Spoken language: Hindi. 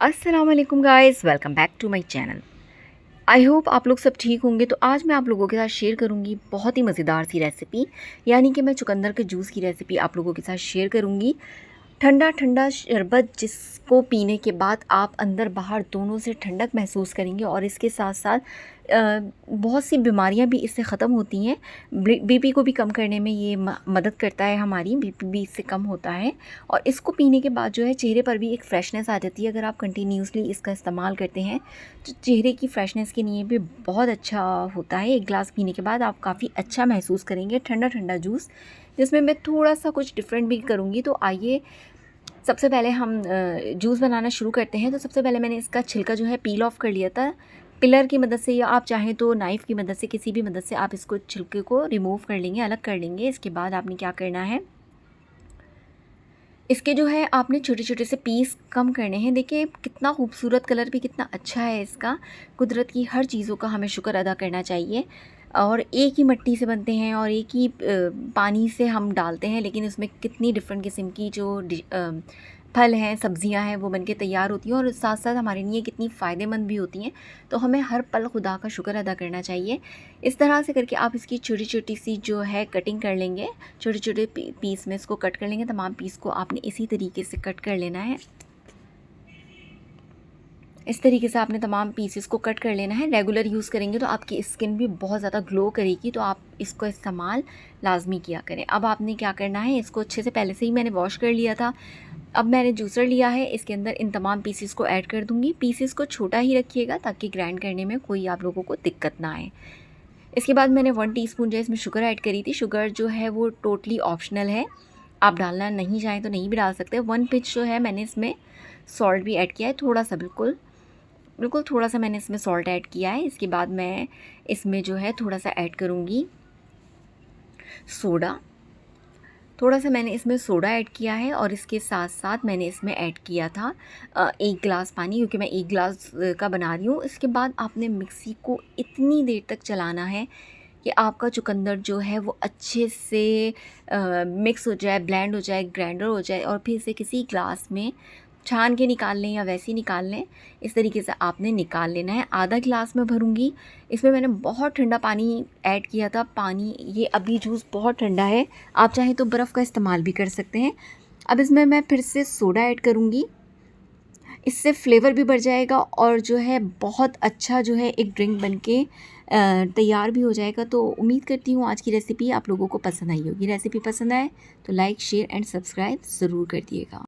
अस्सलाम वालेकुम guys, welcome back to my channel. I hope आप लोग सब ठीक होंगे। तो आज मैं आप लोगों के साथ शेयर करूंगी बहुत ही मज़ेदार सी रेसिपी, यानी कि मैं चुकंदर के जूस की रेसिपी आप लोगों के साथ शेयर करूंगी। ठंडा ठंडा शरबत जिसको पीने के बाद आप अंदर बाहर दोनों से ठंडक महसूस करेंगे, और इसके साथ साथ बहुत सी बीमारियां भी इससे ख़त्म होती हैं। बीपी को भी कम करने में ये मदद करता है, हमारी बीपी भी इससे कम होता है। और इसको पीने के बाद जो है चेहरे पर भी एक फ़्रेशनेस आ जाती है। अगर आप कंटिन्यूसली इसका इस्तेमाल करते हैं तो चेहरे की फ़्रेशनेस के लिए भी बहुत अच्छा होता है। एक गिलास पीने के बाद आप काफ़ी अच्छा महसूस करेंगे। ठंडा ठंडा जूस जिसमें मैं थोड़ा सा कुछ डिफरेंट भी करूँगी। तो आइए सबसे पहले हम जूस बनाना शुरू करते हैं। तो सबसे पहले मैंने इसका छिलका जो है पील ऑफ कर लिया था पिलर की मदद से, या आप चाहें तो नाइफ़ की मदद से, किसी भी मदद से आप इसको छिलके को रिमूव कर लेंगे, अलग कर लेंगे। इसके बाद आपने क्या करना है, इसके जो है आपने छोटे छोटे से पीस कम करने हैं। देखिए कितना खूबसूरत कलर भी कितना अच्छा है इसका। कुदरत की हर चीज़ों का हमें शुक्र अदा करना चाहिए। और एक ही मिट्टी से बनते हैं और एक ही पानी से हम डालते हैं, लेकिन उसमें कितनी डिफरेंट किस्म की जो फल हैं, सब्जियां हैं, वो बनके तैयार होती हैं, और साथ साथ हमारे लिए कितनी फ़ायदेमंद भी होती हैं। तो हमें हर पल खुदा का शुक्र अदा करना चाहिए। इस तरह से करके आप इसकी छोटी छोटी सी जो है कटिंग कर लेंगे। छोटे छोटे पीस में इसको कट कर लेंगे। तमाम पीस को आपने इसी तरीके से कट कर लेना है। इस तरीके से आपने तमाम पीसेस को कट कर लेना है। रेगुलर यूज़ करेंगे तो आपकी स्किन भी बहुत ज़्यादा ग्लो करेगी, तो आप इसको इस्तेमाल लाजमी किया करें। अब आपने क्या करना है, इसको अच्छे से पहले से ही मैंने वॉश कर लिया था। अब मैंने जूसर लिया है, इसके अंदर इन तमाम पीसेस को ऐड कर दूंगी। पीसेस को छोटा ही रखिएगा ताकि ग्राइंड करने में कोई आप लोगों को दिक्कत ना आए। इसके बाद मैंने 1 टीस्पून जो है इसमें शुगर ऐड करी थी। शुगर जो है वो टोटली ऑप्शनल है, आप डालना नहीं चाहें तो नहीं भी डाल सकते। 1 पिंच जो है मैंने इसमें सॉल्ट भी ऐड किया है, थोड़ा सा, बिल्कुल बिल्कुल थोड़ा सा मैंने इसमें सॉल्ट ऐड किया है। इसके बाद मैं इसमें जो है थोड़ा सा ऐड करूँगी सोडा। थोड़ा सा मैंने इसमें सोडा ऐड किया है, और इसके साथ साथ मैंने इसमें ऐड किया था 1 गिलास पानी, क्योंकि मैं 1 गिलास का बना रही हूँ। इसके बाद आपने मिक्सी को इतनी देर तक चलाना है कि आपका चुकंदर जो है वो अच्छे से मिक्स हो जाए, ब्लेंड हो जाए, ग्राइंडर हो जाए, और फिर इसे किसी ग्लास में छान के निकाल लें या वैसे ही निकाल लें। इस तरीके से आपने निकाल लेना है। आधा गिलास में भरूँगी। इसमें मैंने बहुत ठंडा पानी ऐड किया था। पानी, ये अभी जूस बहुत ठंडा है, आप चाहें तो बर्फ़ का इस्तेमाल भी कर सकते हैं। अब इसमें मैं फिर से सोडा ऐड करूँगी। इससे फ्लेवर भी बढ़ जाएगा, और जो है बहुत अच्छा जो है एक ड्रिंक बनके तैयार भी हो जाएगा। तो उम्मीद करती हूँ आज की रेसिपी आप लोगों को पसंद आई होगी। रेसिपी पसंद आए तो लाइक, शेयर एंड सब्सक्राइब ज़रूर कर दिएगा।